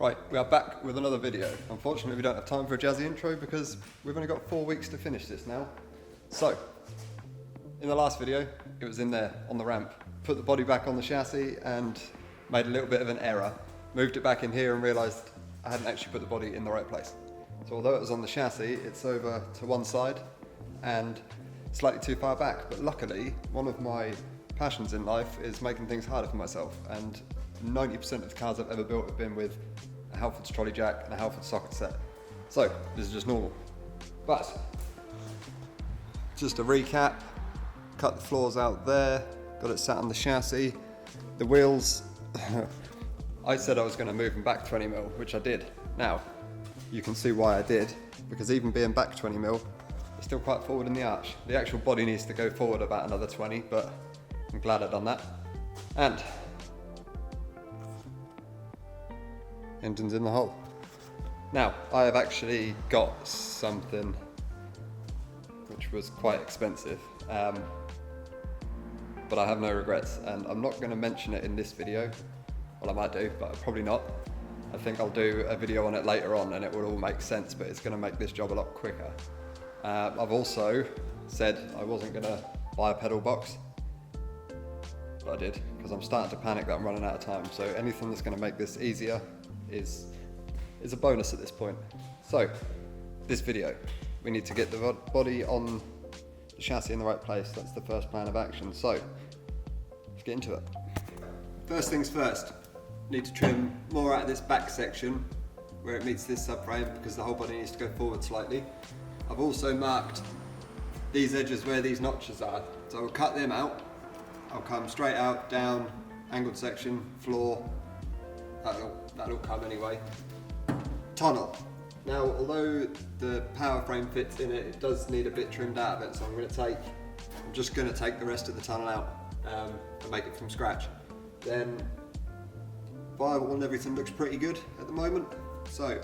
Right, we are back with another video. Unfortunately, we don't have time for a jazzy intro because we've only got 4 weeks to finish this now. So, in the last video, it was in there on the ramp. Put the body back on the chassis and made a little bit of an error. Moved it back in here and realised I hadn't actually put the body in the right place. So although it was on the chassis, it's over to one side and slightly too far back. But luckily, one of my passions in life is making things harder for myself, and 90% of the cars I've ever built have been with a Halfords trolley jack and a Halfords socket set. So this is just normal. But just a recap, cut the floors out there, got it sat on the chassis. The wheels, I said I was going to move them back 20 mil, which I did. Now, you can see why I did, because even being back 20 mil, it's still quite forward in the arch. The actual body needs to go forward about another 20, but I'm glad I've done that. And engine's in the hole. Now, I have actually got something which was quite expensive, but I have no regrets, and I'm not going to mention it in this video. Well, I might do, but probably not. I think I'll do a video on it later on and it will all make sense, but it's going to make this job a lot quicker. I've also said I wasn't going to buy a pedal box, but I did, because I'm starting to panic that I'm running out of time. So anything that's going to make this easier is a bonus at this point. So this video, we need to get the body on the chassis in the right place. That's the first plan of action. So let's get into it. First things first, need to trim more out of this back section where it meets this subframe, because the whole body needs to go forward slightly. I've also marked these edges where these notches are, so I'll cut them out. I'll come straight out, down, angled section, floor, that'll come anyway. Tunnel. Now, although the power frame fits in it, it does need a bit trimmed out of it, so I'm just going to take the rest of the tunnel out and make it from scratch. Then, firewall and everything looks pretty good at the moment, so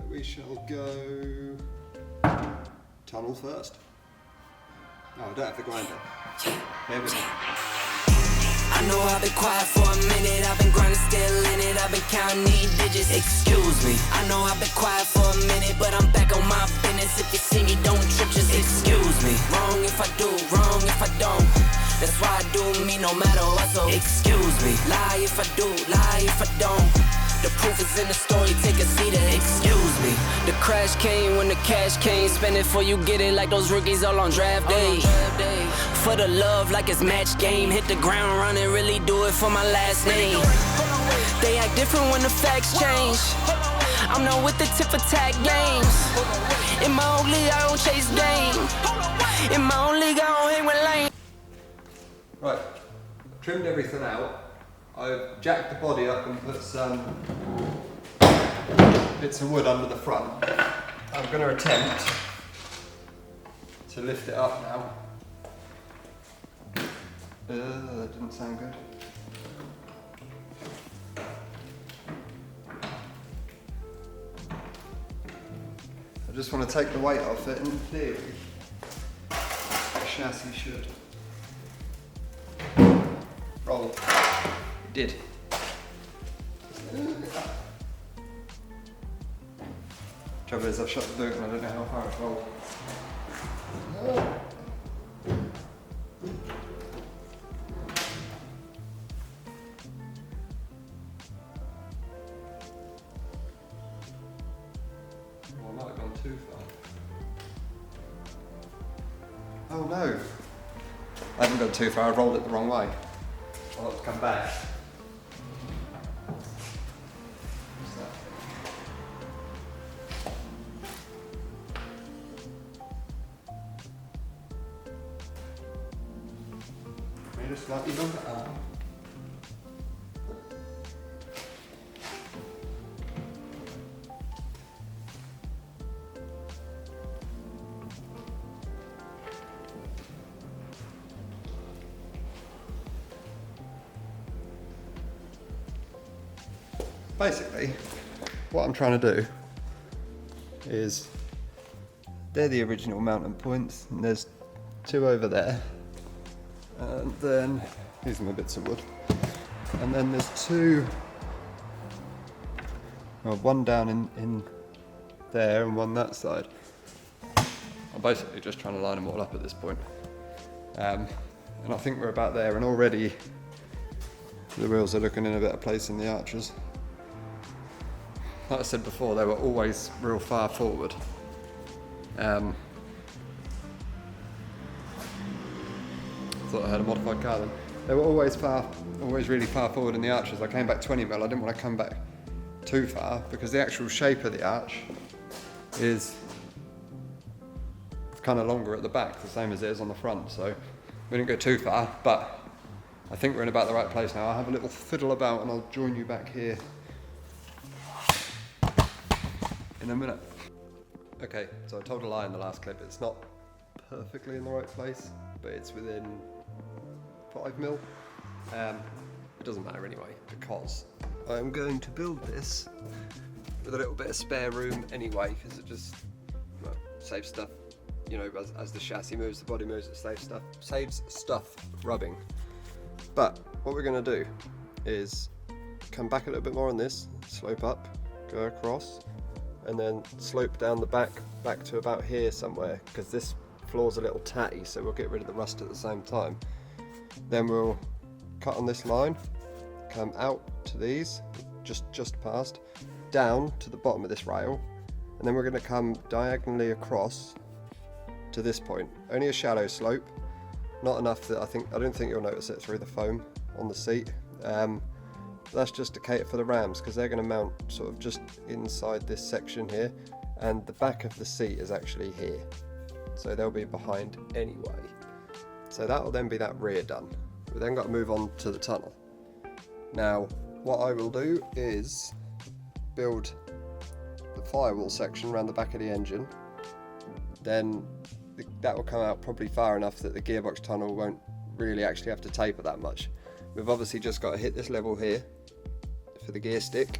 we shall go tunnel first. Oh, I don't have the grinder. Here we go. I know I've been quiet for a minute, I've been grinding, still in it, I've been counting these digits, excuse me. I know I've been quiet for a minute, but I'm back on my business. If you see me, don't trip, just excuse me. Wrong if I do, wrong if I don't. That's why I do me no matter what, so excuse me. Lie if I do, lie if I don't. The proof is in the story, take a seat and excuse me. The crash came when the cash came, spend it before you get it like those rookies all on draft day. For the love like it's match game, hit the ground running, really do it for my last name. They act different when the facts change. I'm not with the tip for tag games. In my own league I don't chase game. In my own league I don't hang with lane. Right, trimmed everything out. I've jacked the body up and put some bits of wood under the front. I'm going to attempt to lift it up now. That didn't sound good. I just want to take the weight off it, and in theory, the chassis should roll. It did. Trouble is, I've shut the boot and I don't know how far it's rolled. I might have gone too far. Oh no! I haven't gone too far, I rolled it the wrong way. I'll have to come back. What's that? Made a slightly longer arm. Basically, what I'm trying to do is, they're the original mounting points, and there's two over there, and then, these are my bits of wood, And then there's two, well, one down in there and one that side. I'm basically just trying to line them all up at this point. And I think we're about there, and already the wheels are looking in a better place in the arches. Like I said before, they were always real far forward. Thought I had a modified car then. They were always really far forward in the arches. I came back 20 mil, I didn't want to come back too far because the actual shape of the arch is kind of longer at the back, the same as it is on the front. So we didn't go too far, but I think we're in about the right place now. I'll have a little fiddle about and I'll join you back here in a minute. Okay, so I told a lie in the last clip. It's not perfectly in the right place, but it's within 5 mil. It doesn't matter anyway, because I'm going to build this with a little bit of spare room anyway, because it just saves stuff. You know, as the chassis moves, the body moves, it saves stuff rubbing. But what we're going to do is come back a little bit more on this, slope up, go across, and then slope down the back to about here somewhere, because this floor's a little tatty, so we'll get rid of the rust at the same time. Then we'll cut on this line, come out to these, just past, down to the bottom of this rail, and then we're going to come diagonally across to this point. Only a shallow slope, not enough that I don't think you'll notice it through the foam on the seat. That's just to cater for the rams, because they're going to mount sort of just inside this section here, and the back of the seat is actually here, so they'll be behind anyway. So that will then be that rear done. We've then got to move on to the tunnel. Now, what I will do is build the firewall section around the back of the engine. Then that will come out probably far enough that the gearbox tunnel won't really actually have to taper that much. We've obviously just got to hit this level here for the gear stick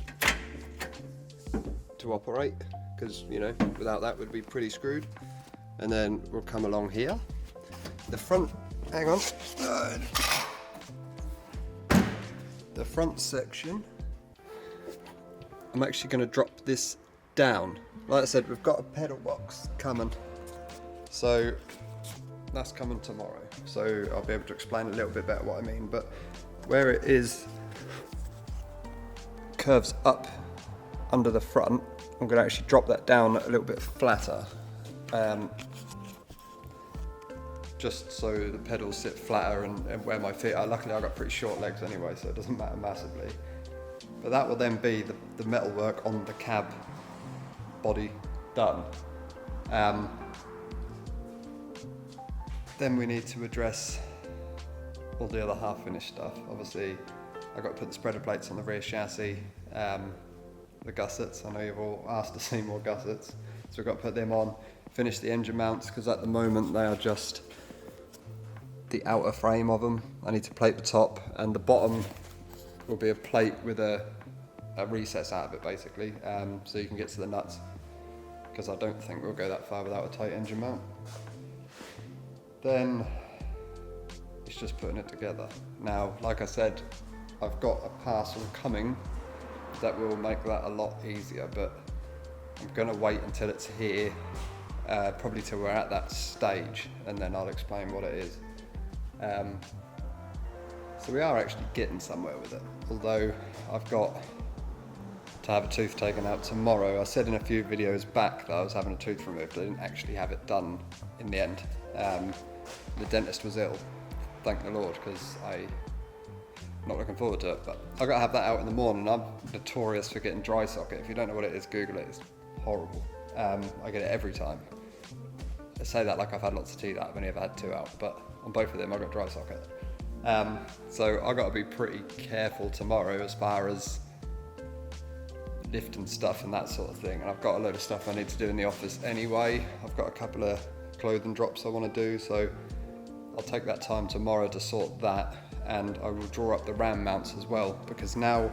to operate, because, you know, without that we'd be pretty screwed. And then we'll come along here. The front, hang on. The front section, I'm actually going to drop this down. Like I said, we've got a pedal box coming, so that's coming tomorrow. So I'll be able to explain a little bit better what I mean. But where it is curves up under the front, I'm going to actually drop that down a little bit flatter. Just so the pedals sit flatter and where my feet are. Luckily I've got pretty short legs anyway, so it doesn't matter massively. But that will then be the metal work on the cab body done. Then we need to address all the other half finished stuff. Obviously I've got to put the spreader plates on the rear chassis, the gussets. I know you've all asked to see more gussets, so we've got to put them on, finish the engine mounts, because at the moment they are just the outer frame of them. I need to plate the top, and the bottom will be a plate with a recess out of it basically, so you can get to the nuts, because I don't think we'll go that far without a tight engine mount. Then it's just putting it together. Now, like I said, I've got a parcel coming that will make that a lot easier, but I'm gonna wait until it's here, probably till we're at that stage, and then I'll explain what it is. So we are actually getting somewhere with it, although I've got to have a tooth taken out tomorrow. I said in a few videos back that I was having a tooth removed, but I didn't actually have it done in the end. The dentist was ill, thank the Lord, because I'm not looking forward to it, but I've got to have that out in the morning. I'm notorious for getting dry socket. If you don't know what it is, Google it, it's horrible. I get it every time. I say that like I've had lots of teeth out, I've only ever had 2 out, but on both of them I've got dry socket. So I've got to be pretty careful tomorrow as far as lifting stuff and that sort of thing, and I've got a load of stuff I need to do in the office anyway. I've got a couple of clothing drops I want to do, so I'll take that time tomorrow to sort that, and I will draw up the ram mounts as well, because now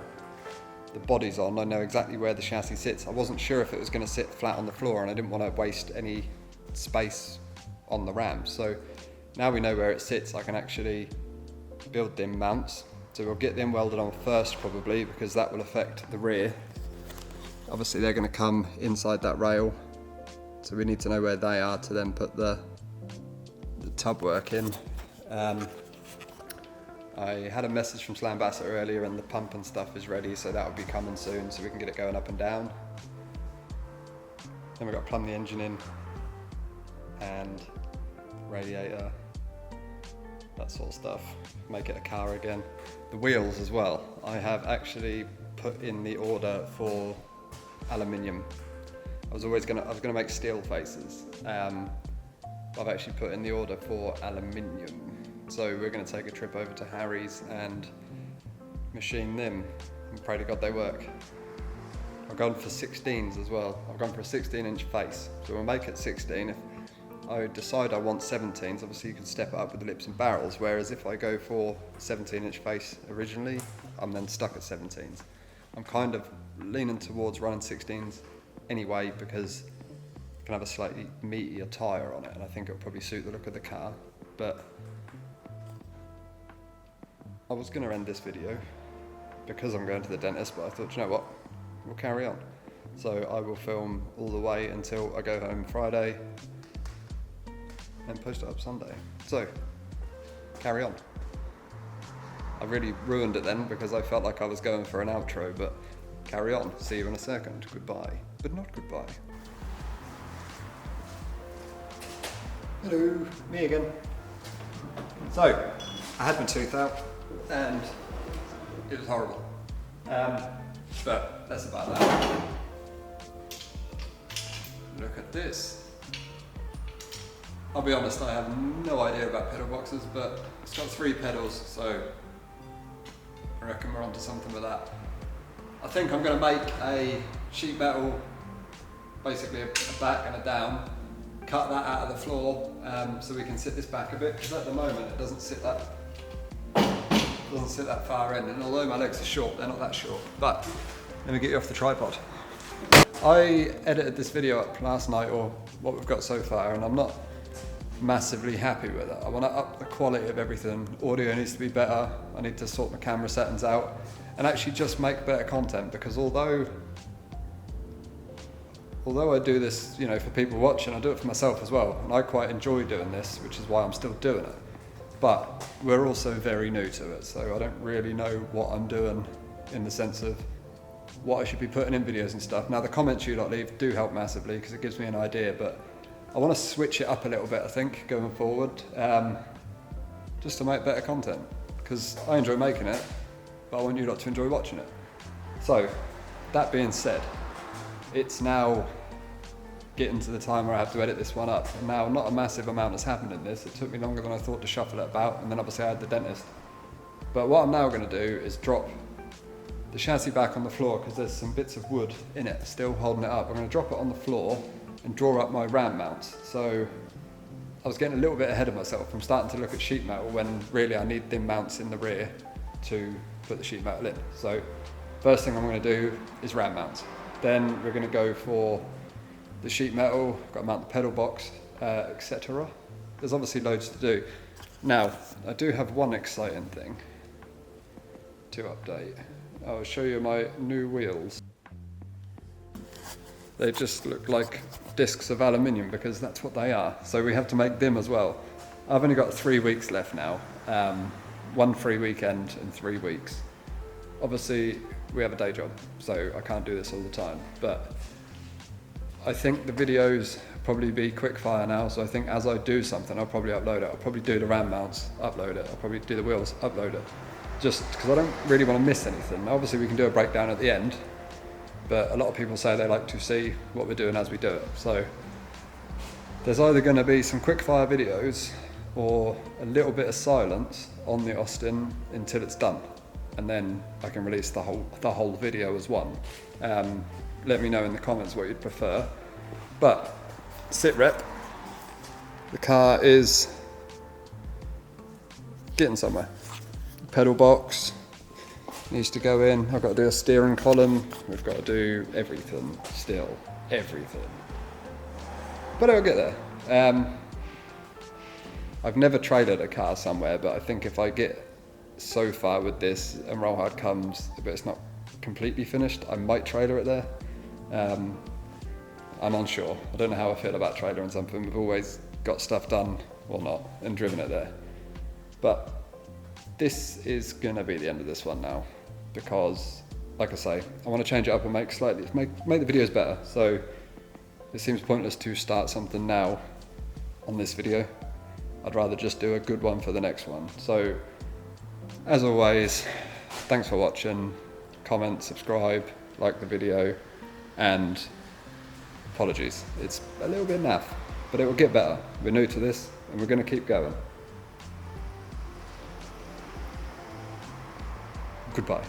the body's on, I know exactly where the chassis sits. I wasn't sure if it was going to sit flat on the floor, and I didn't want to waste any space on the ram, so now we know where it sits, I can actually build them mounts. So we'll get them welded on first probably, because that will affect the rear. Obviously they're going to come inside that rail, so we need to know where they are to then put the tub work in. I had a message from Slambasser earlier and the pump and stuff is ready, so that will be coming soon so we can get it going up and down. Then we've got to plumb the engine in and radiator, that sort of stuff, make it a car again. The wheels as well, I have actually put in the order for aluminium. I was gonna make steel faces. I've actually put in the order for aluminium. So we're going to take a trip over to Harry's and machine them and pray to God they work. I've gone for 16s as well. I've gone for a 16-inch face. So we'll make it 16. If I decide I want 17s, obviously you can step it up with the lips and barrels, whereas if I go for 17-inch face originally, I'm then stuck at 17s. I'm kind of leaning towards running 16s anyway, because you can have a slightly meatier tyre on it, and I think it'll probably suit the look of the car. But I was going to end this video because I'm going to the dentist, but I thought, you know what, we'll carry on. So I will film all the way until I go home Friday and post it up Sunday. So, carry on. I really ruined it then because I felt like I was going for an outro, but carry on. See you in a second. Goodbye, but not goodbye. Hello, me again. So, I had my tooth out and it was horrible. But that's about that. Look at this. I'll be honest, I have no idea about pedal boxes, but it's got 3 pedals, so I reckon we're onto something with that. I think I'm going to make a sheet metal, basically a back and a down, cut that out of the floor so we can sit this back a bit, because at the moment it doesn't sit that far in, and although my legs are short, they're not that short. But let me get you off the tripod. I edited this video up last night, or what we've got so far, and I'm not massively happy with it. I want to up the quality of everything. Audio needs to be better. I need to sort my camera settings out and actually just make better content, because although I do this, you know, for people watching, I do it for myself as well, and I quite enjoy doing this, which is why I'm still doing it. But we're also very new to it, so I don't really know what I'm doing in the sense of what I should be putting in videos and stuff. Now the comments you lot leave do help massively because it gives me an idea, but I want to switch it up a little bit, I think, going forward, just to make better content, because I enjoy making it, but I want you lot to enjoy watching it. So, that being said, it's now getting to the time where I have to edit this one up. And now, not a massive amount has happened in this. It took me longer than I thought to shuffle it about, and then obviously I had the dentist. But what I'm now going to do is drop the chassis back on the floor, because there's some bits of wood in it still holding it up. I'm going to drop it on the floor and draw up my ram mounts. So I was getting a little bit ahead of myself. I'm starting to look at sheet metal when really I need them mounts in the rear to put the sheet metal in. So first thing I'm going to do is ram mounts. Then we're going to go for the sheet metal, got to mount the pedal box, etc. There's obviously loads to do. Now, I do have one exciting thing to update. I'll show you my new wheels. They just look like discs of aluminium, because that's what they are. So we have to make them as well. I've only got 3 weeks left now. 1 free weekend in 3 weeks. Obviously, we have a day job, so I can't do this all the time. But I think the videos probably be quick fire now, so I think as I do something, I'll probably upload it. I'll probably do the ram mounts, upload it. I'll probably do the wheels, upload it. Just because I don't really want to miss anything. Obviously, we can do a breakdown at the end, but a lot of people say they like to see what we're doing as we do it. So there's either going to be some quick fire videos or a little bit of silence on the Austin until it's done, and then I can release the whole video as one. Let me know in the comments what you'd prefer. But sit rep, the car is getting somewhere. Pedal box needs to go in. I've got to do a steering column. We've got to do everything still, everything. But I'll get there. I've never trailered a car somewhere, but I think if I get so far with this, and Roll Hard comes, but it's not completely finished. I might trailer it there. I'm unsure. I don't know how I feel about trailering something. We've always got stuff done or not and driven it there. But this is gonna be the end of this one now, because like I say, I want to change it up and make the videos better. So it seems pointless to start something now on this video. I'd rather just do a good one for the next one. So as always, thanks for watching. Comment, subscribe, like the video, and apologies, it's a little bit naff, but it will get better. We're new to this and we're going to keep going. Goodbye.